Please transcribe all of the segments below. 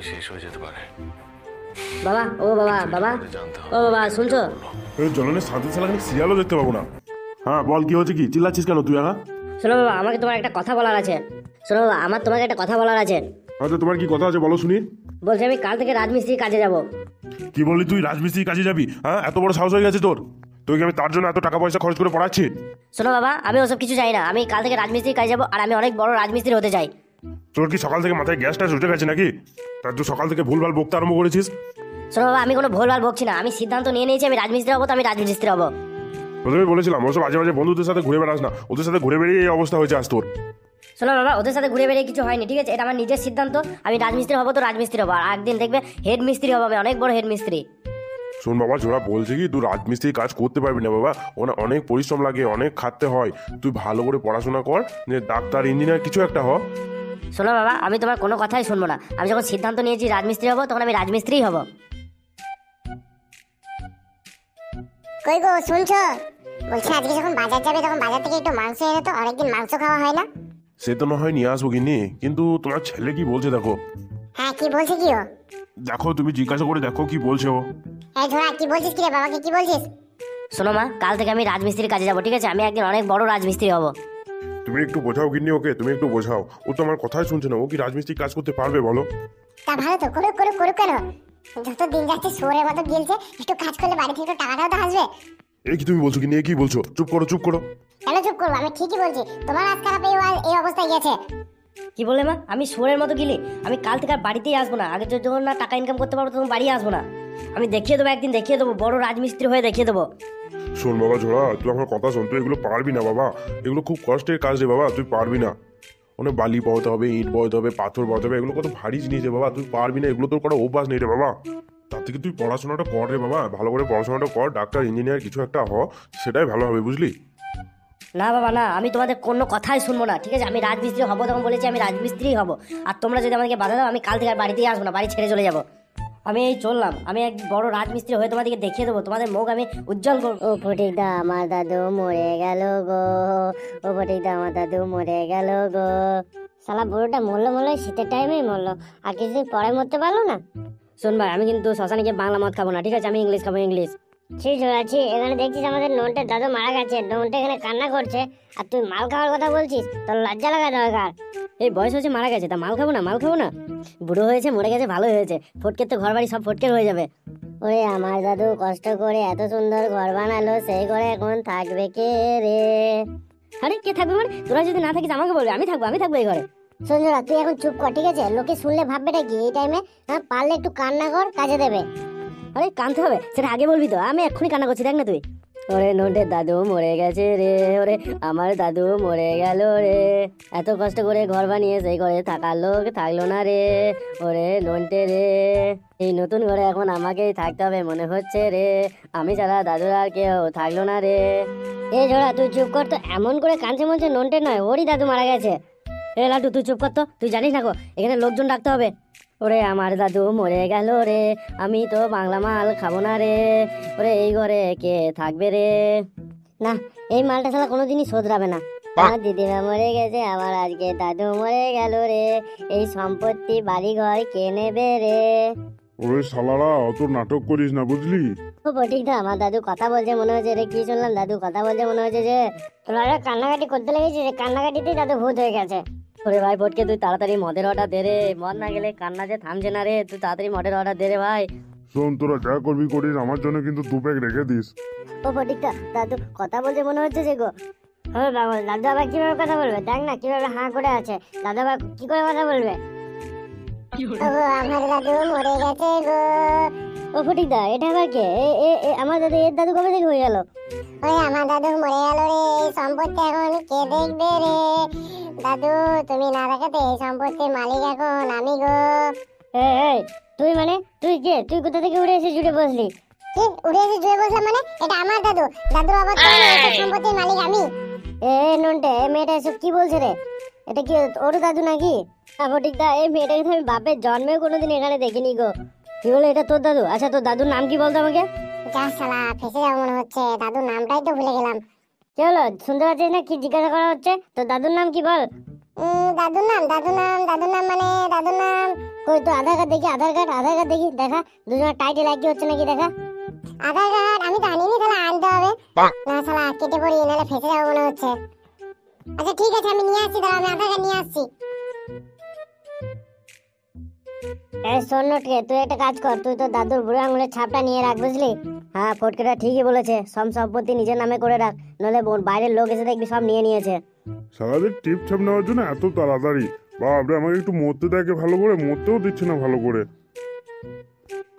শেষ হয়ে যেতে পারে। বাবা, ও বাবা, বাবা, ও বাবা, শুনছো? জননের সাথে সালাখানি সিরিয়ালও দেখতে পাবো না। হ্যাঁ বল, কি হচ্ছে? কি চিল্লাচ্ছিস কেন তুই? শোনো বাবা, আমাকে তোমার একটা কথা বলার আছে। শোনো বাবা, আমার তোমাকে একটা কথা বলার আছে। হয়তো তোমার কি কথা আছে বলো শুনি। বলছি আমি কাল থেকে রাজমিস্ত্রির কাজে যাব। কি বললি তুই? রাজমিস্ত্রির কাজে যাবি? হ্যাঁ, এত বড় সাহস হয়ে গেছে তোর? তোকে আমি তার জন্য এত টাকা পয়সা খরচ করে পড়াচ্ছি? শোনো বাবা, আমি ওসব কিছু চাই না। আমি কাল থেকে রাজমিস্ত্রির কাজে যাব, আর আমি অনেক বড় রাজমিস্ত্রি হতে চাই। তোর কি সকাল থেকে মাথায় গ্যাস ট্যাস উঠে গেছে নাকি? তার তুই সকাল থেকে ভুলভাল বকতে আরম্ভ করেছিস। শোনো বাবা, আমি কোনো ভুলভাল বকছি না। আমি সিদ্ধান্ত নিয়ে নিয়েছি, আমি রাজমিস্ত্রি হবো, তো আমি রাজমিস্ত্রি হবো। প্রথমে বলেছিলাম ওসব মাঝে মাঝে বন্ধুদের সাথে ঘুরে বেড়াস না। ওদের সাথে ঘুরে বেরিয়ে এই অবস্থা হয়েছে আজ তোর। শোনো বাবা, ওদের সাথে ঘুরে বেরিয়ে কিছু হয়নি, ঠিক আছে? এটা আমার নিজের সিদ্ধান্ত। আমি রাজমিস্ত্রি হবো তো রাজমিস্ত্রি হবো, আর একদিন দেখবে হেড মিস্ত্রি হবো। আমি অনেক বড় হেড মিস্ত্রি। শোন বাবা, জোড়া বলছে কি তুই রাজমিস্ত্রি কাজ করতে পারবি না বাবা। ওনা অনেক পরিশ্রম লাগে, অনেক খাটতে হয়। তুই ভালো করে পড়াশোনা কর, যে ডাক্তার ইঞ্জিনিয়ার কিছু একটা হ। শোনো বাবা, আমি তোমার কোনো কথাই শুনবো না। আমি যখন সিদ্ধান্ত নিয়েছি রাজমিস্ত্রি হবো, তখন আমি রাজমিস্ত্রিই হবো। কই গো, শুনছো? বলছি আজকে যখন বাজার যাবে তখন বাজার থেকে একটু মাংস এনে তো, অনেকদিন মাংস খাওয়া হয় না। সে তো না হয় নিয়ে আসবো কিনি, কিন্তু তোমার ছেলে কি বলছে দেখো। হ্যাঁ, কি বলছে কি ও? দেখো, তুমি জিজ্ঞাসা করে দেখো কি বলছে ও। এই ঝোড়া, কি বলছিস কি রে? বাবাকে কি বলছিস? শোনো মা, কাল থেকে আমি রাজমিস্ত্রির কাজে যাবো, ঠিক আছে? আমি একদিন অনেক বড় রাজমিস্ত্রি হবো। তুমি একটু বোঝাও কিনি ওকে, তুমি একটু বোঝাও। ও তো আমার কথাই শুনছে না। ও কি রাজমিস্ত্রি কাজ করতে পারবে বলো? তা ভালো তো, করুক করুক করুক। কেন যত দিন যাচ্ছে শুয়োরের মতো গিলছে, একটু কাজ করলে বাড়ি থেকে একটু টাকাটাও তো আসবে। এই কি তুমি বলছো কিনি? এ কি বলছো? চুপ করো, চুপ করো। কেন চুপ করবো? আমি ঠিকই বলছি। তোমার আজ খারাপ এই অবস্থায় গেছে। কি বলে মা? আমি শুয়োরের মতো গিলি? আমি কাল থেকে আর বাড়িতেই আসবো না। আগে যখন না টাকা ইনকাম করতে পারবো, তখন বাড়ি আসবো না। আমি দেখিয়ে দেবো, একদিন দেখিয়ে দেবো, বড় রাজমিস্ত্রি হয়ে দেখিয়ে দেবো। শোন বাবা ঝোড়া, তুই আমার কথা শোন। তুই এগুলো পারবি না বাবা। এগুলো খুব কষ্টের কাজ রে বাবা, তুই পারবি না। অনেক বালি বওয়াতে হবে, ইট বওয়াতে হবে, পাথর বওয়াতে হবে। এগুলো কত ভারী জিনিস রে বাবা, তুই পারবি না। এগুলো তোর করা অভ্যাস নেই রে বাবা। তার থেকে তুই পড়াশোনাটা কর রে বাবা, ভালো করে পড়াশোনাটা কর। ডাক্তার ইঞ্জিনিয়ার কিছু একটা হ, সেটাই ভালো হবে, বুঝলি? না বাবা না, আমি তোমাদের কোনো কথাই শুনবো না, ঠিক আছে? আমি রাজমিস্ত্রি হবো, তখন বলেছি আমি রাজমিস্ত্রি হবো। আর তোমরা যদি আমাকে বাধা দাও, আমি কাল থেকে আর বাড়িতেই আসবো না, বাড়ি ছেড়ে চলে যাবো। আমি এই চললাম, আমি এক বড় রাজমিস্ত্রি হয়ে তোমাদেরকে দেখিয়ে দেবো, তোমাদের মুখ আমি উজ্জ্বল করবো। ও ফটিকদা, আমার দাদু মরে গেল গো। ও ফটিকদা, আমার দাদু মরে গেল গো। শালা বুড়োটা মরলো মরলো, শীতের টাইমেই মরলো। আর কিছুদিন পরে মরতে পারলো না। শোন ভাই, আমি কিন্তু শ্মশানে গিয়ে বাংলা মদ খাবো না, ঠিক আছে? আমি ইংলিশ খাবো, ইংলিশ। ঠিক আছে, এখানে দেখছিস আমাদের নন্টের দাদু মারা গেছে। নন্টে এখানে কান্না করছে, আর তুই মাল খাওয়ার কথা বলছিস? তোর লজ্জা লাগা দরকার। এই বয়স হচ্ছে, মারা গেছে, তা মাল খাবো না? মাল খাবো না? বুড়ো হয়েছে, মরে গেছে, ভালো হয়েছে। ফটকের তো ঘর বাড়ি সব ফটকের হয়ে যাবে। ওরে আমার দাদু কষ্ট করে এত সুন্দর ঘর বানালো, সেই ঘরে এখন থাকবে কে রে? আরে কে থাকবে মানে? তোরা যদি না থাকিস আমাকে বলবে, আমি থাকবো, আমি থাকবো এই ঘরে। সঞ্জুরা, তুই এখন চুপ কর, ঠিক আছে? লোকে শুনলে ভাববেটা কি এই টাইমে? হ্যাঁ, পারলে একটু কান্না কর, কাজে দেবে। আরে কানতে হবে সেটা আগে বলবি তো। আমি এক্ষুনি কান্না করছি, দেখ না তুই। ওরে নন্টের দাদু মরে গেছে রে, ওরে আমার দাদু মরে গেল রে। এত কষ্ট করে ঘর বানিয়ে সেই ঘরে থাকার লোক থাকলো না রে। ওরে নন্টে রে, এই নতুন ঘরে এখন আমাকেই থাকতে হবে মনে হচ্ছে রে। আমি ছাড়া দাদুর আর কেউ থাকলো না রে। এই ঝোড়া, তুই চুপ কর তো। এমন করে কাঁদছে মনে হচ্ছে নন্টে নয়, ওরই দাদু মারা গেছে। এ লাটু, তুই চুপ কর তো। তুই জানিস না গো, এখানে লোকজন ডাকতে হবে। ওরে আমার দাদু মরে গেল রে, আমি তো বাংলা মাল খাবো না রে। ওরে এই ঘরে কে থাকবে রে? না, এই মালটা শালা কোনোদিনই শোধরাবে না। আমার দিদিমা মরে গেছে, আমার আজকে দাদু মরে গেল রে। এই সম্পত্তি বাড়ি ঘর কে নেবে রে? ওরে শালারা, অত নাটক করিস না, বুঝলি? ও ফটিকদা, আমার দাদু কথা বলছে মনে হচ্ছে রে। কি শুনলাম? দাদু কথা বলছে মনে হচ্ছে যে তোরা কান্নাকাটি করতে লেগেছিস। কান্নাকাটিতেই দাদু ভূত হয়ে গেছে। ওরে ভাই ফটকে, তুই তাড়াতাড়ি মদের অর্ডার দে রে। মদ না গেলে কান্না যে থামছে না রে। তুই তাড়াতাড়ি মদের অর্ডার দে রে ভাই। শোন, তোরা যা করবি করিস, আমার জন্য কিন্তু 2 প্যাক রেখে দিস। ও ফটিকদা, দাদু কথা বলছে মনে হচ্ছে যে গো। হ্যাঁ বাবা, দাদু আবার কিভাবে কথা বলবে? দেখ না কিভাবে হাঁ করে আছে। দাদু আবার কি করে কথা বলবে? আমার দাদু মরে গেছে গো। ও ফটিকদা, এটা আবার কে? আমার দাদু, এর দাদু কবে থেকে হয়ে গেল? ওই আমার দাদু মরে গেল রে। এই সম্পত্তি এখন কে দেখবে রে? দাদু, তুমি না দেখাতে এই সম্পত্তির মালিক এখন আমি গো। এই তুই মানে, তুই কে? তুই কোথা থেকে উড়ে এসে জুড়ে বসলি? কি উড়ে এসে জুড়ে বসলাম মানে? এটা আমার দাদু। দাদু আবার সম্পত্তির মালিক আমি। এ নন্টে, এ মেয়েটা এসব কি বলছে রে? এটা কি ওর দাদু নাকি? ফটিকদা, এই মেয়েটাকে তো আমি বাপের জন্মেও কোনোদিন এখানে দেখিনি গো। কি বলে এটা তোর দাদু? আচ্ছা তোর দাদুর নাম কি বলতো আমাকে? যা শালা, ফেসে যাবো মনে হচ্ছে। দাদুর নামটাই তো ভুলে গেলাম। কি হলো, শুনতে পাচ্ছিস না কি জিজ্ঞাসা করা হচ্ছে? তোর দাদুর নাম কি বল? দাদুর নাম মানে দাদুর নাম কই তো আধার কার্ড দেখি, আধার কার্ড দেখি, দেখা দুজনের টাইটেল একই হচ্ছে নাকি দেখা। আধার কার্ড আমি তো আনিনি, তাহলে আনতে হবে না, শালা কেটে পড়ি নাহলে ফেসে যাবো মনে হচ্ছে। আচ্ছা ঠিক আছে, আমি নিয়ে আসছি, দাঁড়া আমি আধার কার্ড নিয়ে আসছি। এই শোন নটকে, তুই একটা কাজ কর, তুই তো দাদুর বুড়ো আঙুলের ছাপটা নিয়ে রাখ, বুঝলি? হ্যাঁ, ফটকেটা ঠিকই বলেছে, সব সম্পত্তি নিজের নামে করে রাখ, নইলে বাইরের লোক এসে দেখবি সব নিয়ে নিয়েছে। সারাদিন টিপ ছাপ নেওয়ার জন্য এত তাড়াতাড়ি, বাপরে আমাকে একটু মরতে দেখে ভালো করে, মরতেও দিচ্ছে না ভালো করে।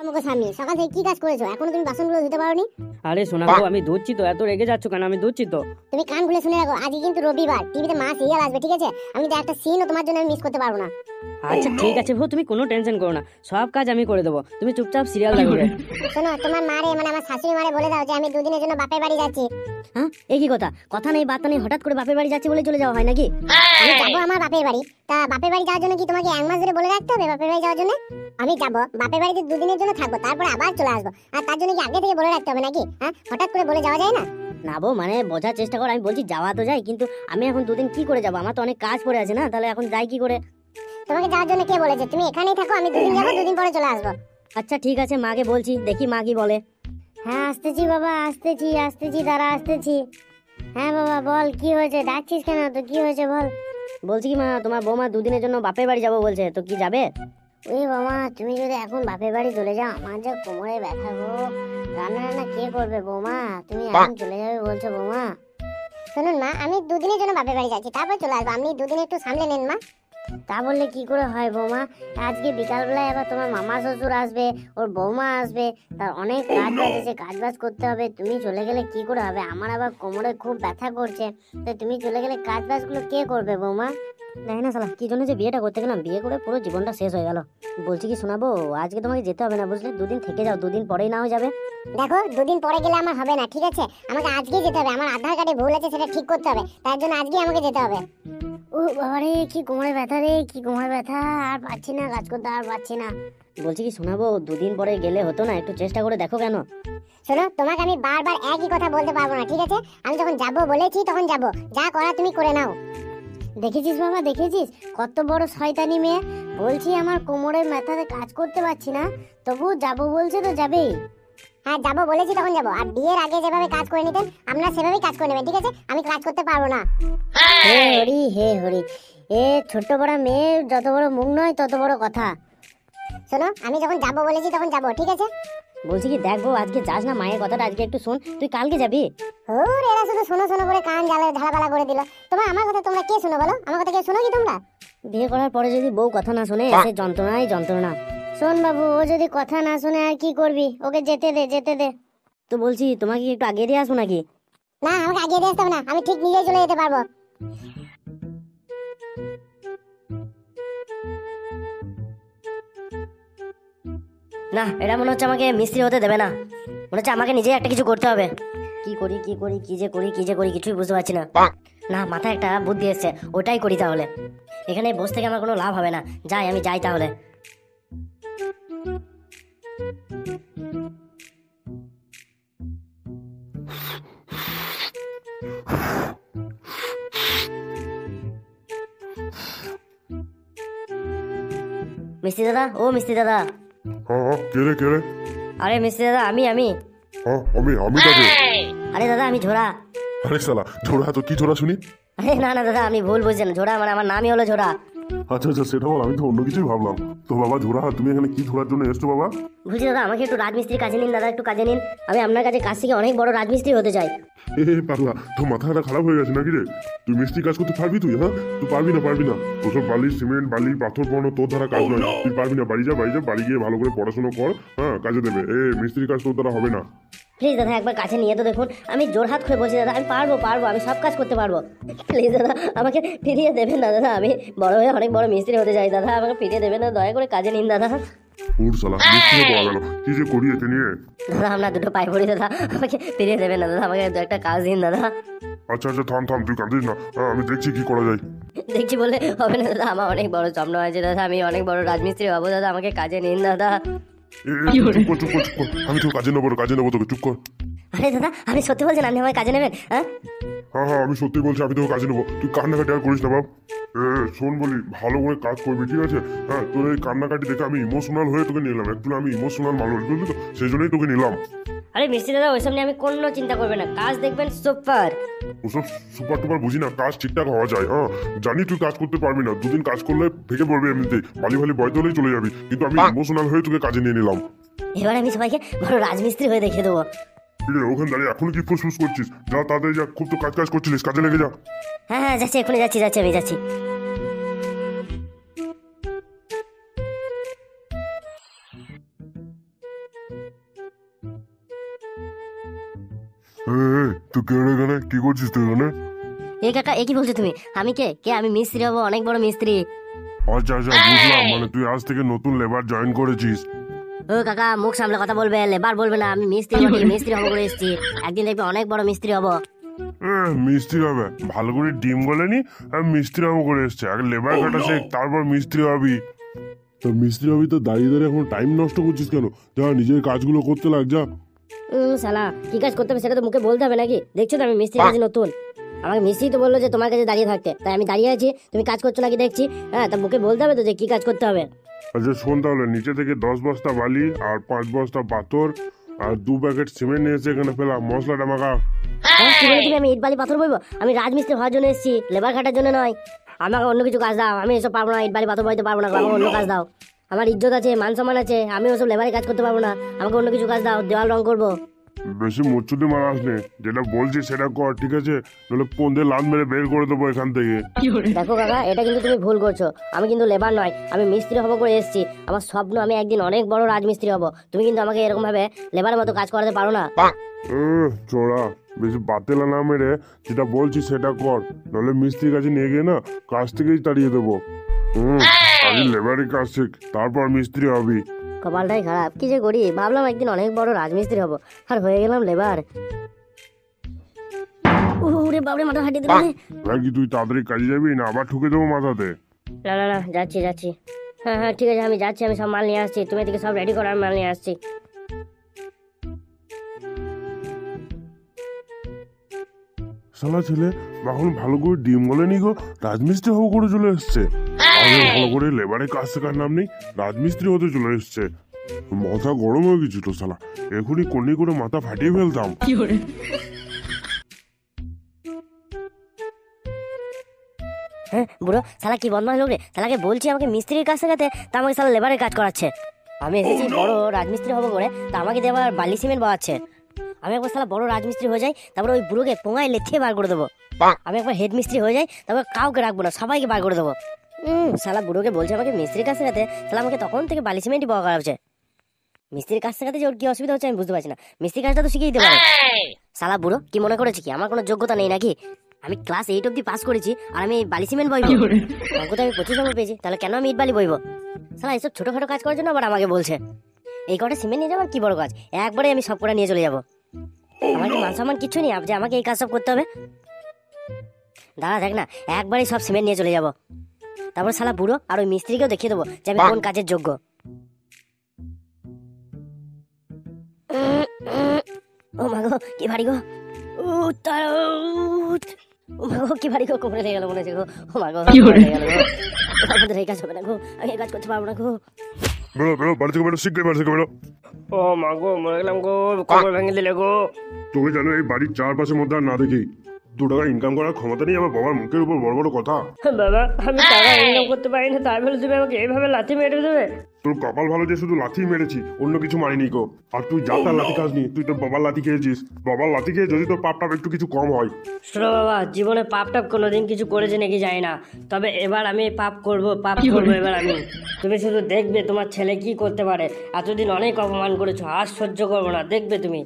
আমাকে স্বামী, সকাল থেকে কি কাজ করেছো? এখনো তুমি বাসনগুলো ধুতে পারোনি? আরে শোনাবো, আমি ধুচ্ছি তো, এত রেগে যাচ্ছ কেন? আমি ধুচ্ছি তো। তুমি কান খুলে শুনে রাখো, আজকে কিন্তু রবিবার, টিভিতে মা সিরিয়াল আসবে, ঠিক আছে? আমি তো একটা সিনও তোমার জন্য মিস করতে পারবো না। আচ্ছা ঠিক আছে বউ, তুমি কোনো টেনশন করো না, সব কাজ আমি করে দেবো, তুমি চুপচাপ সিরিয়াল দেখবে। শোনো, তোমার মারে মানে আমার শাশুড়ি মারে বলে দাও যে আমি দুদিনের জন্য বাপের বাড়ি যাচ্ছি। হ্যাঁ, এই কি কথা? কথা নেই বার্তা নেই, হঠাৎ করে বাপের বাড়ি যাচ্ছে বলে চলে যাওয়া হয় নাকি? আমি যাবো আমার বাপের বাড়ি, তা বাপের বাড়ি যাওয়ার জন্য কি তোমাকে এক মাস ধরে বলে রাখতে হবে বাপের বাড়ি যাওয়ার জন্য? আমি যাবো বাপের বাড়িতে দুদিনের জন্য থাকবো, তারপরে আবার চলে আসবো, আর তার জন্য কি আগে থেকে বলে রাখতে হবে নাকি? হ্যাঁ, হঠাৎ করে বলে যাওয়া যায় না। না বউ, মানে বোঝার চেষ্টা কর, আমি বলছি যাওয়া তো যায়, কিন্তু আমি এখন দুদিন কি করে যাবো? আমার তো অনেক কাজ পড়ে আছে না, তাহলে এখন যাই কি করে? তোমাকে যাওয়ার জন্য কে বলেছে? তুমি এখানেই থাকো, আমি দুদিন যাবো, দুদিন পরে চলে আসবো। আচ্ছা ঠিক আছে, মাকে বলছি, দেখি মা কি বলে। হ্যাঁ আসতেছি বাবা, আসতেছি, দাঁড়া আসতেছি। হ্যাঁ বাবা বল, কি হয়েছে? ডাকছিস কেন? তো কি হয়েছে বল। বলছি কি মা, তোমার বৌমা দুদিনের জন্য বাপের বাড়ি যাবো বলছে, তো কি যাবে? ওই বাবা, তুমি যদি এখন বাপের বাড়ি চলে যাও, আমার যে কোমরে ব্যথা গো, রান্না রান্না কে করবে বৌমা? তুমি এখন চলে যাবে বলছো বৌমা? শুনুন মা, আমি দুদিনের জন্য বাপের বাড়ি যাচ্ছি, তারপর চলে আসবো, আপনি দুদিন একটু সামলে নেন মা। তা বললে কি করে হয় বৌমা? আজকে বিকালবেলায় আবার তোমার মামা শ্বশুর আসবে, ওর বৌমা আসবে, তার অনেক কাজ বাজ আছে, কাজ বাজ করতে হবে। তুমি চলে গেলে কি করে হবে? আমার আবার কোমরে খুব ব্যথা করছে, তো তুমি চলে গেলে কাজ বাজগুলো কে করবে বৌমা? জানি না শালা কি জন্য যে বিয়েটা করতে গেলাম, বিয়ে করে পুরো জীবনটা শেষ হয়ে গেল। বলছি কি শোনাবো, আজকে তোমাকে যেতে হবে না বুঝলে, দুদিন থেকে যাও, দুদিন পরেই না হয়ে যাবে। দেখো, দুদিন পরে গেলে আমার হবে না, ঠিক আছে? আমাকে আজকেই যেতে হবে, আমার আধার কার্ডে ভুল আছে সেটা ঠিক করতে হবে, তার জন্য আজকেই আমাকে যেতে হবে। ও বাবা রে, কি কোমরে ব্যথা রে, কি কোমরে ব্যথা, আর পাচ্ছি না কাজ করতে, আর পাচ্ছি না। বলছি কি শোনাবো, দুদিন পরে গেলে হতো না? একটু চেষ্টা করে দেখো। কেন? শোনো, তোমাকে আমি বারবার একই কথা বলতে পারবো না, ঠিক আছে? আমি যখন যাবো বলেছি তখন যাবো, যা করা তুমি করে নাও। দেখেছিস বাবা, দেখেছিস কত বড় শয়তানি মেয়ে? বলছি আমার কোমরের ব্যথাতে কাজ করতে পারছি না, তবু যাবো বলছে তো যাবেই। হ্যাঁ যাবো বলেছি তখন যাবো, আর বিয়ের আগে যেভাবে কাজ করে নিতেন আপনারা সেভাবেই কাজ করে নেবেন, ঠিক আছে? আমি কাজ করতে পারবো না। হে হরি, হে হরি, এ ছোট্ট বড় মেয়ে, যত বড় মুখ নয় তত বড় কথা। শোনো, আমি যখন যাবো বলেছি তখন যাবো, ঠিক আছে? বলছি কি দেখবো, আজকে যাস না, মায়ের কথাটা আজকে একটু শোন, তুই কালকে যাবি। ওর এরা শুধু শোনো শোনো করে কান ঝালাপালা করে দিল। তোমার আমার কথা তোমরা কে শোনো বলো? আমার কথা কে শোনো কি তোমরা? বিয়ে করার পরে যদি বউ কথা না শোনে, সে যন্ত্রণাই যন্ত্রণা। শোন বাবু, ও যদি কথা না শুনে আর কি করবি? ওকে যেতে দে, যেতে দে। তো বলছি তোমাকে কি একটু আগে দিয়ে আসবো নাকি? না, আমাকে আগিয়ে দিয়ে আসতে হবে না, আমি ঠিক নিজেই চলে যেতে পারবো। না, এটা মনে হচ্ছে আমাকে মিস্ত্রি হতে দেবে না, মনে হচ্ছে আমাকে নিজে একটা কিছু করতে হবে। কি করি কি করি, কি যে করি কি যে করি, কিছুই বুঝতে পারছি না। না, মাথায় একটা বুদ্ধি এসছে, ওটাই করি তাহলে। এখানে বসে থেকে আমার কোনো লাভ হবে না, যাই আমি যাই তাহলে। মিস্ত্রি দাদা, ও মিস্ত্রি দাদা। হ্যাঁ হ্যাঁ, কে রে কে রে? আরে মিস্ত্রি দাদা, আমি। হ্যাঁ আমি তাকে। আরে দাদা, আমি ঝোড়া। আরে শালা ঝোড়া, তো কি ঝোড়া শুনি? আরে না না দাদা, আপনি ভুল বুঝছেন, ঝোড়া মানে আমার নামই হলো ঝোড়া। আচ্ছা আচ্ছা, সেটা বল, আমি তো অন্য কিছুই ভাবলাম। তো বাবা ঝোড়া, তুমি এখানে কি ঝোড়ার জন্য এসছো বাবা? বলছি দাদা, আমাকে একটু রাজমিস্ত্রির কাজে নিন দাদা, একটু কাজে নিন। আমি আপনার কাছ থেকে অনেক বড় রাজমিস্ত্রি হতে চাই। এ পাগলা, তোর মাথাটা খারাপ হয়ে গেছে নাকি রে? তুই মিস্ত্রি কাজ করতে পারবি তুই? হ্যাঁ, তুই পারবি না। ওসব বালি সিমেন্ট বালি পাথর পড়ানো তোর দ্বারা কাজ নয়, তুই পারবি না। বাড়ি যা, বাড়ি গিয়ে ভালো করে পড়াশোনা কর, হ্যাঁ কাজে দেবে। মিস্ত্রি কাজ তোর দ্বারা হবে না। প্লিজ দাদা, একবার কাছে নিয়ে তো দেখুন, আমি জোর হাত করে বলছি দাদা, আমি পারবো, আমি সব কাজ করতে পারবো। প্লিজ দাদা, আমাকে ফিরিয়ে দেবেন না দাদা, আমি বড় হয়ে অনেক বড় মিস্ত্রি হতে চাই দাদা, আমাকে ফিরিয়ে দেবেন না, দয়া করে কাজে নিন দাদা। ওর শালা মিস্ত্রি পাওয়া গেল, কি যে করি এতে নিয়ে। দাদা আপনার দুটো পায়ে পড়ি দাদা, আমাকে ফিরিয়ে দেবেন না দাদা, আমাকে একটা কাজ দিন দাদা। আচ্ছা আচ্ছা, থাম, তুই কাঁদিস না, আমি দেখছি কি করা যায়। দেখছি বলে হবে না দাদা, আমার অনেক বড় স্বপ্ন আছে দাদা, আমি অনেক বড় রাজমিস্ত্রি হবো দাদা, আমাকে কাজে নিন দাদা। চুপ কর, আমি তোর কাজে নেবো তোকে, চুপ কর। আরে দাদা, আপনি সত্যি বলছেন আপনি আমাকে কাজে নেবেন? হ্যাঁ হ্যাঁ আমি সত্যি বলছি, আমি তোকে কাজে নেবো, তুই কান্নাকাটি আর করিস না বাপ। শোন বলি, ভালো করে কাজ করবি, ঠিক আছে? হ্যাঁ, তোর এই কান্নাকাটি দেখে আমি ইমোশনাল হয়ে তোকে নিলাম, একটু আমি ইমোশনাল মানুষ, বুঝলি তো, সেই জন্যই তোকে নিলাম। আরে মিস্ত্রি দাদা ওইসব নিয়ে আমি কোনো চিন্তা করবে না, কাজ দেখবেন সুপার। ওসব সুপার টুপার বুঝি না, কাজ ঠিকঠাক হওয়া যায়। হ্যাঁ, জানি তুই কাজ করতে পারবি না, দুদিন কাজ করলে ভেঙে পড়বে, এমনিতে বালি ভালি বয়তে হলেই চলে যাবি, কিন্তু আমি ইমোশনাল হয়ে তোকে কাজে নিয়ে নিলাম। এবার আমি সবাইকে বড় রাজমিস্ত্রি হয়ে দেখিয়ে দেবো। ঠিক আছে, ওখানে দাঁড়িয়ে এখন কি ফুসফুস করছিস? যা তাড়াতাড়ি যা, খুব তো কাজ করছিলিস, কাজে লেগে যা। হ্যাঁ হ্যাঁ যাচ্ছি, এখনই যাচ্ছি, আমি যাচ্ছি। তুই কে রে এখানে? কি করছিস তুই এখানে? এ কাকা, এ কি বলছো তুমি? আমি কে কে আমি মিস্ত্রি হবো, অনেক বড় মিস্ত্রি। আচ্ছা আচ্ছা, বুঝলাম, মানে তুই আজ থেকে নতুন লেবার জয়েন করেছিস। ও কাকা, মুখ সামলে কথা বলবে, লেবার বলবে না। আমি মিস্ত্রি বলি, মিস্ত্রি হবো করে এসেছি, একদিন দেখবে অনেক বড় মিস্ত্রি হবো। মিস্ত্রি হবে? ভালো করে ডিম গলেনি আমি মিস্ত্রি হবো করে এসছে, আগে লেবার কাটা শেখ, তারপর মিস্ত্রি হবি। তো মিস্ত্রি হবি তো দাঁড়িয়ে দাঁড়িয়ে এখন টাইম নষ্ট করছিস কেন? যা নিজের কাজগুলো করতে লাগ, যা। শালা, কি কাজ করতে হবে সেটা তো মুখে বলতে হবে নাকি? দেখছো তো আমি মিস্ত্রি কাজে নতুন, আমাকে মিস্ত্রি তো বললো যে তোমার কাছে দাঁড়িয়ে থাকতে, তাই আমি দাঁড়িয়ে আছি। তুমি কাজ করছো নাকি দেখছি, হ্যাঁ, তা মুখে বলতে হবে তো যে কি কাজ করতে হবে। আচ্ছা শোন, তাহলে নিচে থেকে 10 বস্তা বালি আর 5 বস্তা পাথর আর 2 প্যাকেট সিমেন্ট নিয়ে এসে এখানে ফেলা, মশলাটা মাখা। কি বলে তুমি? আমি ইট বালি পাথর বইবো? আমি রাজমিস্ত্রি হওয়ার জন্য এসেছি, লেবার খাটার জন্য নয়। আমাকে অন্য কিছু কাজ দাও, আমি এসব পারবো না, ইট বালি পাথর বইতে পারবো না, আমাকে অন্য কাজ দাও। আমার ইজ্জত আছে, মান সম্মান আছে, আমি ওসব লেবারি কাজ করতে পারবো না, আমাকে অন্য কিছু কাজ দাও, দেওয়াল রং করবো। বেশি মুচুদি মারাস নে, যেটা বলছি সেটা কর, ঠিক আছে? নাহলে পন্দে লাত মেরে বের করে দেবো এখান থেকে। দেখো কাকা, এটা কিন্তু তুমি ভুল করছো, আমি কিন্তু লেবার নয়, আমি মিস্ত্রি হবো করে এসেছি। আমার স্বপ্ন আমি একদিন অনেক বড় রাজমিস্ত্রি হবো। তুমি কিন্তু আমাকে এরকম ভাবে লেবারের মতো কাজ করাতে পারো না। চোরা, বেশি বাতেলা না মেরে যেটা বলছি সেটা কর, নাহলে মিস্ত্রির কাছে নিয়ে গিয়ে না কাজ থেকেই তাড়িয়ে দেবো। আগে লেবারি কাজ শেখ, তারপর মিস্ত্রি হবি। কপালটাই খারাপ, কি যে করি, ভাবলাম একদিন অনেক বড় রাজমিস্ত্রি হবো, আর হয়ে গেলাম লেবার। ওরে বাবরে, মাথা ফাটিয়ে দিল। নাকি তুই তাড়াতাড়ি কাজে যাবি না আবার ঠুকে দেবো মাথাতে? না না না, যাচ্ছি। হ্যাঁ হ্যাঁ ঠিক আছে, আমি যাচ্ছি, আমি সব মাল নিয়ে আসছি, তুমি এদিকে সব রেডি করো, আমি মাল নিয়ে আসছি। শালা ছেলে এখন ভালো করে ডিম গলেনি গো, রাজমিস্ত্রি হবো করে চলে এসছে। আগে ভালো করে লেবারে কাজ শেখার নাম নেই, রাজমিস্ত্রি হতে চলে এসছে। মাথা গরম হয়ে গেছিল শালা, এখনই কোনি করে মাথা ফাটিয়ে ফেলতাম। হ্যাঁ বুড়ো, শালা কি বদমাশ লোক রে, শালাকে বলছি আমাকে মিস্ত্রির কাজ শেখাতে, তা আমাকে শালা লেবারের কাজ করাচ্ছে। আমি এসেছি বড় রাজমিস্ত্রি হবো করে, তা আমাকে দিয়ে আবার বালি সিমেন্ট বাওয়াচ্ছে। আমি একবার শালা বড় রাজমিস্ত্রি হয়ে যাই, তারপর ওই বুড়োকে পোঙায় লেথিয়ে বার করে দেবো। আমি একবার হেড মিস্ত্রি হয়ে যাই, তারপর কাউকে রাখবো না, সবাইকে বার করে দেবো। শালা বুড়োকে বলছে আমাকে মিস্ত্রির কাজ শেখাতে, তাহলে আমাকে তখন থেকে বালি সিমেন্টই পাওয়া করা হচ্ছে। মিস্ত্রির কাজ শেখাতে যে ওর কি অসুবিধা হচ্ছে আমি বুঝতে পারছি না, মিস্ত্রির কাজটা তো শিখিয়ে দিতে পারে। শালা বুড়ো কি মনে করেছে কি আমার কোনো যোগ্যতা নেই নাকি? আমি ক্লাস 8 অব্দি পাস করেছি, আর আমি বালি সিমেন্ট বইবো? অঙ্কতে আমি 25 নম্বর পেয়েছি, তাহলে কেন আমি ইট বালি বইবো? শালা এইসব ছোটখাটো কাজ করার জন্য আবার আমাকে বলছে। এই কটা সিমেন্ট নিয়ে যাবো কি বড় কাজ, একবারে আমি সব কটা নিয়ে চলে যাবো। আমার কি মান সম্মান কিছু নেই যে আমাকে এই কাজ সব করতে হবে? দাঁড়া দেখ না, একবারে সব সিমেন্ট নিয়ে চলে যাবো, তারপর শালা বুড়ো আর ওই মিস্ত্রিকেও দেখিয়ে দেবো যে আমি কোন কাজের যোগ্য। ও মাগো কি ভারী গো, ও মাগো কি ভারী গো, কোমরে লেগে গেল মনে হচ্ছে গো। ও মাগো লেগে গেল গো, আমাদের এই কাজ হবে না গো, আমি এই কাজ করতে পারবো না গো। বেরো বেরো, বাড়ি থেকে বেরো, শীঘ্রই বাড়ি থেকে বেরো। ও মা গো, মরে গেলাম গো, কোমর ভেঙে দিলে গো। তোকে জানো এই বাড়ির চারপাশের মধ্যে আর না দেখি 2 টাকা ইনকাম করার ক্ষমতা নেই, আমার বাবার মুখের উপর বড় বড় কথা। বাবা, আমি টাকা ইনকাম করতে পারি না, তাই বলে তুমি আমাকে এইভাবে লাথি মেরে দেবে? তোর কপাল ভালো যে শুধু লাথি মেরেছি, অন্য কিছু মারিনি গো। আর তুই যা তার লাথি খাসনি, তুই তোর বাবার লাথি খেয়েছিস। বাবার লাথি খেয়ে যদি তোর পাপ টাপ একটু কিছু কম হয়। শোনো বাবা, জীবনে পাপ টাপ কোনোদিন কিছু করেছে নাকি জানি না, তবে এবার আমি পাপ করবো এবার আমি। তুমি শুধু দেখবে তোমার ছেলে কি করতে পারে। এতদিন অনেক অপমান করেছো, আজ সহ্য করবো না, দেখবে তুমি।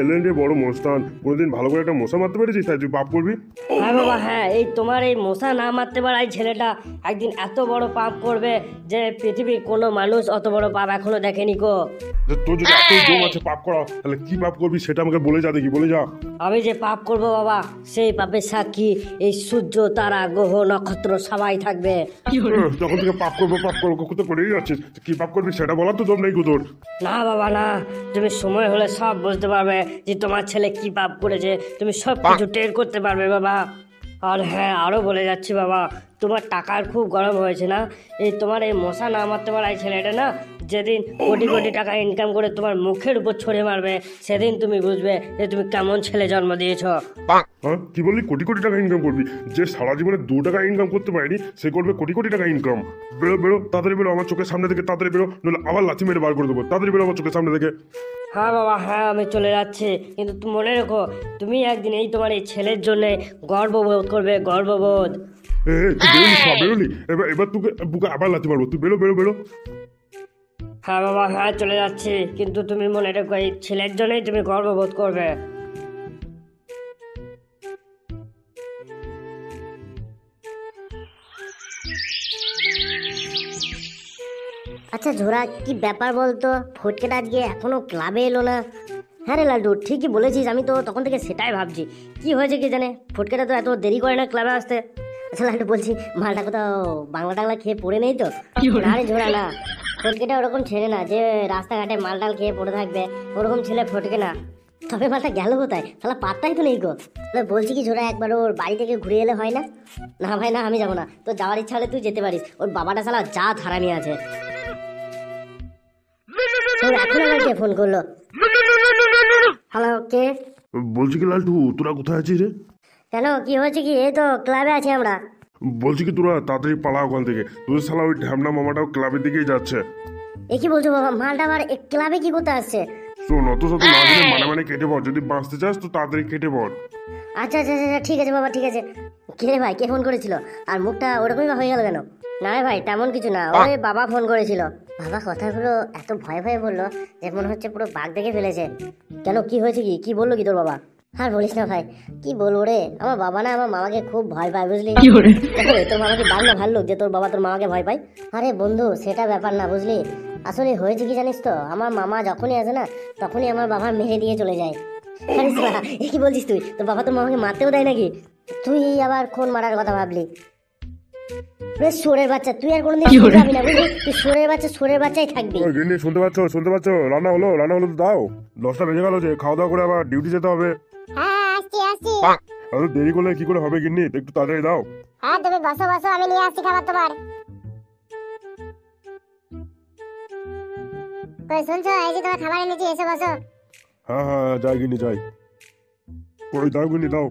এলেন রে বড় মোস্তান, কোনোদিন ভালো করে একটা মশা মারতে পেরেছিস তাই তুই পাপ করবি? হ্যাঁ বাবা হ্যাঁ, এই তোমার এই মশা না মারতে পারা এই ছেলেটা একদিন এত বড় পাপ করবে যে পৃথিবীর কোনো মানুষ অত বড় পাপ এখনো দেখেনি গো। তোর যদি এতই দম আছে পাপ করা, তাহলে কি পাপ করবি সেটা আমাকে বলে যা দেখি, বলে যা। আমি যে পাপ করব বাবা, সেই পাপের সাক্ষী এই সূর্য, তারা, গ্রহ, নক্ষত্র সবাই থাকবে। যখন থেকে পাপ করবো তো করেই যাচ্ছিস, কি পাপ করবি সেটা বলার তো দম নেই গো তোর। না বাবা না, তুমি সময় হলে সব বুঝতে পারবে যে তোমার ছেলে কি পাপ করেছে, তুমি সব কিছু টের করতে পারবে বাবা। আর হ্যাঁ, আরও বলে যাচ্ছি বাবা, তোমার টাকার খুব গরম হয়েছে না? এই তোমার এই মশা না মারতে পারা এই ছেলেটা না, যেদিন কোটি কোটি টাকা ইনকাম করে তোমার মুখের উপর ছড়ে মারবে, সেদিন তুমি বুঝবে যে তুমি কেমন ছেলে জন্ম দিয়েছো। হ্যাঁ, কি বললি? কোটি কোটি টাকা ইনকাম করবি? যে সারা জীবনে 2 টাকা ইনকাম করতে পারেনি সে করবে কোটি কোটি টাকা ইনকাম। বেরো বেরো, তাড়াতাড়ি বেরো আমার চোখের সামনে থেকে, তাড়াতাড়ি বেরো, নইলে আবার লাথি মেরে বার করে দেবো। তাড়াতাড়ি বেরো আমার চোখের সামনে থেকে। হ্যাঁ বাবা, হ্যাঁ আমি চলে যাচ্ছি, কিন্তু তুমি মনে রেখো, তুমি একদিন এই তোমার এই ছেলের জন্য গর্ববোধ করবে, গর্ববোধ। তুই বেরোলি, সব বেরোলি, এবার এবার তোকে বুকে আবার লাথি মারবো। তুই বেরো বেরো বেরো। হ্যাঁ বাবা, হ্যাঁ চলে যাচ্ছি, কিন্তু তুমি মনে রেখো এই ছেলের জন্যই তুমি গর্ববোধ করবে। আচ্ছা ঝোরা, কি ব্যাপার বলতো? ফটকেটা আজকে এখনো ক্লাবে এলো না। হ্যাঁ রে লাল্টু, ঠিকই বলেছিস, আমি তো তখন থেকে সেটাই ভাবছি কি হয়েছে কি জানে, ফটকেটা তো এত দেরি করে না ক্লাবে আসতে। আচ্ছা লাল্টু, বলছি মালটা কোথাও বাংলা টাংলা খেয়ে পড়ে নেই তো? না রে ঝোরা, না, ফটকেটা ওরকম ছেলে না যে রাস্তাঘাটে মালটাল খেয়ে পড়ে থাকবে, ওরকম ছেলে ফটকে না। তবে মালটা গেল কোথায়, তাহলে পাত্তাই তো নেই গো। বলছি কি ঝোরা, একবার ওর বাড়ি থেকে ঘুরে এলে হয় না? না ভাই না, আমি যাবো না, তো যাওয়ার ইচ্ছা হলে তুই যেতে পারিস, ওর বাবাটা শালা যা ধারামি আছে। তোর এখন আবার কে ফোন করলো? হ্যালো, কে? বলছি কি লালটু, তোরা কোথায় আছিস রে? কেন, কি হয়েছে কি? এই তো ক্লাবে আছি আমরা। বলছি কি তোরা তাড়াতাড়ি পালা ওখান থেকে, তোদের শালা ওই ঢ্যামনা মামাটাও ক্লাবের দিকেই যাচ্ছে। এ কি বলছো বাবা, মালটা আবার ক্লাবে কি করতে আসছে? শোন, অত শত না দিলে মানে কেটে পড়, যদি বাঁচতে চাস তো তাড়াতাড়ি কেটে পড়। আচ্ছা আচ্ছা আচ্ছা, ঠিক আছে বাবা, ঠিক আছে। কে রে ভাই, কে ফোন করেছিল? আর মুখটা ওরকমই হয়ে গেল কেন? না রে ভাই, তেমন কিছু না, ওই বাবা ফোন করেছিল। বাবা কথাগুলো এত ভয় ভয়ে বললো যে মনে হচ্ছে পুরো বাঘ দেখে ফেলেছে। কেন, কি হয়েছে? কি কি বললো কি তোর বাবা? আর বলিস না ভাই, কি বলবো রে, আমার বাবা না আমার মামাকে খুব ভয় পায়, বুঝলি? দেখো, তোর মামাকে বাঘ না ভাল্লুক যে তোর বাবা তোর মামাকে ভয় পায়? আরে বন্ধু, সেটা ব্যাপার না, বুঝলি? আসলে হয়েছে কি জানিস তো, আমার মামা যখনই আসে না তখনই আমার বাবা মেরে দিয়ে চলে যায়। আরে বাবা, এ কি বলছিস তুই? তোর বাবা তোর মামাকে মারতেও দেয় নাকি? তুই আবার খুন মারার কথা ভাবলি? সোরের বাচ্চা, তুই আর কোনোদিন যাবি না, বুঝলি? তুই সোরের বাচ্চা, সোরের বাচ্চাই থাকবি। গিন্নি, শুনতে পাচ্ছ? শুনতে পাচ্ছ? রান্না হলো, রান্না হলো তো দাও। 10টা বেজে গেল, যে খাওয়া দাওয়া করে আবার ডিউটি যেতে হবে। হ্যাঁ, আসছি আসছি। এত দেরি করলে কি করে হবে গিন্নি? একটু তাড়াতাড়ি দাও। হ্যাঁ, তুমি বসো বসো, আমি নিয়ে আসছি খাবার তোমার। কই শুনছো, এই যে তোমার খাবার এনেছি, এসে বসো। হ্যাঁ হ্যাঁ, যাই গিন্নি যাই। ওই দাও গিন্নি দাও।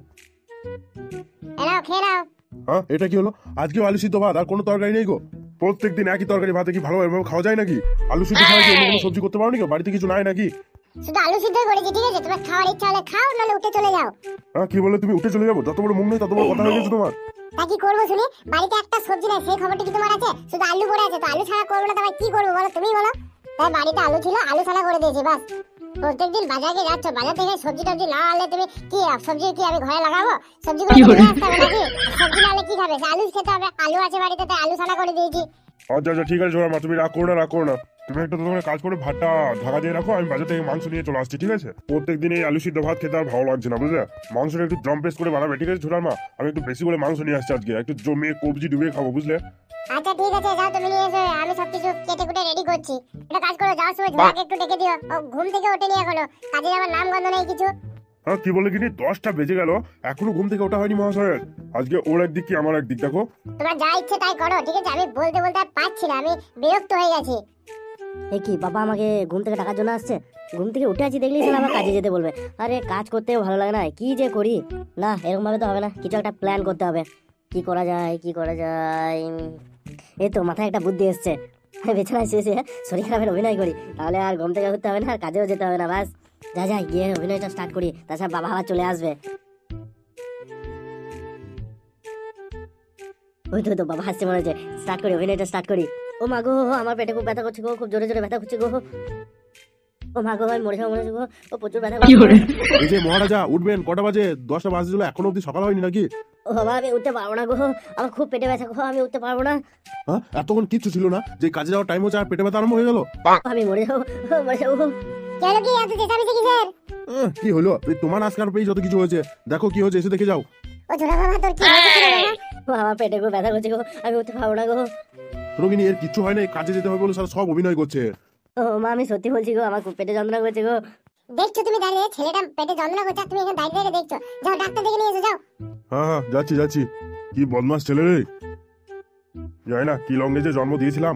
এনাও, খেয়ে নাও। হ্যাঁ, এটা কি হলো? আজকেও আলু সিদ্ধ ভাত আর কোনো তরকারি নেই গো? প্রত্যেকদিন একই তরকারি ভাতে কি ভালো এভাবে খাওয়া যায় নাকি? আলু সিদ্ধ ছাড়া কি অন্য কোনো সবজি করতে পারো নাকি? বাড়িতে কিছু নাই নাকি? শুধু আলু সিদ্ধ করেছি, ঠিক আছে? তোমার খাওয়ার ইচ্ছা হলে খাও, নাহলে উঠে চলে যাও। হ্যাঁ, কি বলে তুমি উঠে চলে যাবো? যত বড় মুখ নেই তত বড় কথা হয়ে গেছে তোমার। তা কি করবো শুনি? বাড়িতে একটা সবজি নাই, সেই খবরটা কি তোমার আছে? শুধু আলু পড়ে আছে, তো আলু ছাড়া করবো না, তবে কি করবো বলো, তুমি বলো। তাই বাড়িতে আলু ছিল, আলু ছাড়া করে দিয়েছি, বাস। প্রত্যেকদিন বাজারে যাচ্ছ, বাজার থেকে সবজি টবজি না আনলে তুমি কি সবজি কি আমি ঘরে লাগাবো? সবজিগুলো নিয়ে আসতে হবে নাকি? সবজি না হলে কি খাবে? আলু খেতে হবে, আলু আছে বাড়িতে, তাই আলু ছাড়া করে দিয়েছি। আচ্ছা আচ্ছা, ঠিক আছে ছোড়া মা, তুমি রাগ করো না, রাগ করো না। তুমি একটা তোমার কাজ করে ভাতটা ঢাকা দিয়ে রাখো, আমি বাজার থেকে মাংস নিয়ে চলে আসছি, ঠিক আছে? প্রত্যেকদিন এই আলু সিদ্ধ ভাত খেতে আর ভালো লাগছে না, বুঝলে? মাংসটা একটু জম পেস্ট করে বানাবে, ঠিক আছে ছোড়ার মা? আমি একটু বেশি করে মাংস নিয়ে আসছি আজকে, একটু জমিয়ে কবজি ডুবিয়ে খাবো, বুঝলে? আচ্ছা ঠিক আছে, যাও তুমি নিয়ে এসো, আমি সবকিছু কেটে কুটে রেডি করছি। একটা কাজ করো, যাওয়ার সময় ঝোলাকে একটু ডেকে দিও, ও ঘুম থেকে ওঠেনি এখনো, কাজে যাওয়ার নাম গন্ধ নেই কিছু। হ্যাঁ, কি বলে কিনি 10টা বেজে গেল, এখনো ঘুম থেকে ওঠা হয়নি মহাশয়ের। আজকে ওর একদিক কি আমার একদিক, দেখো। তোমার যা ইচ্ছে তাই করো, ঠিক আছে? আমি বলতে বলতে আর পারছি না, আমি বিরক্ত হয়ে গেছি। এ কি, বাবা আমাকে ঘুম থেকে ডাকার জন্য আসছে? ঘুম থেকে উঠে আছি দেখলেই আবার কাজে যেতে বলবে। আরে কাজ করতেও ভালো লাগে না, কি যে করি। না, এরকম ভাবে তো হবে না, কিছু একটা প্ল্যান করতে হবে। কি করা যায়, কি করা যায়? এই তো মাথায় একটা বুদ্ধি এসছে। বিছানায় শুয়ে শুয়ে শরীর খারাপের অভিনয় করি, তাহলে আর ঘুম থেকে উঠতে হবে না, আর কাজেও যেতে হবে না। বাস যাই গিয়ে অভিনয়টা স্টার্ট করি, তাছাড়া বাবা আবার চলে আসবে। ওই তো বাবা হাসছে মনে হচ্ছে, স্টার্ট করি, অভিনয়টা স্টার্ট করি। ও মা গো, আমার পেটে খুব ব্যথা করছে গো, খুব জোরে জোরে ব্যথা করছে গো। ও মা গো, আমি মরে যাবো মনে হচ্ছে গো, ও প্রচুর ব্যথা করছে। এই যে মহারাজা, উঠবেন, কটা বাজে? 10টা বাজে, এখনো অব্দি সকাল হয়নি নাকি? ও বাবা, আমি উঠতে পারবো না গো, আমার খুব পেটে ব্যথা গো, আমি উঠতে পারবো না। হ্যাঁ, এতক্ষণ কিচ্ছু ছিল না, যে কাজে যাওয়ার টাইম হচ্ছে আর পেটে ব্যথা আরম্ভ হয়ে গেল। আমি মরে যাবো, মরে যাবো। কেন কি এত চেঁচামেচি কিসের? কি হলো? এই তোমার আজকাল পেয়ে যত কিছু হয়েছে, দেখো কি হয়েছে, এসে দেখে যাও। ও ছোট বাবা, তোর কি হয়েছে কি রে বাবা? আমার পেটে খুব ব্যথা করছে গো, আমি উঠতে পারবো না গো। রোগিনী, এর কিচ্ছু হয় না, কাজে যেতে হবে বলে সারা সব অভিনয় করছে। ও মা, আমি সত্যি বলছি গো, আমার খুব পেটে যন্ত্রণা করছে গো। দেখছো তুমি দাঁড়িয়ে, ছেলেটা পেটে যন্ত্রণা করছে আর তুমি এখানে দাঁড়িয়ে দাঁড়িয়ে দেখছো? যাও ডাক্তার দেখে নিয়ে এসো, যাও। হ্যাঁ হ্যাঁ যাচ্ছি যাচ্ছি। কি বদমাস ছেলে রে, জানি না কি লগ্নে যে জন্ম দিয়েছিলাম,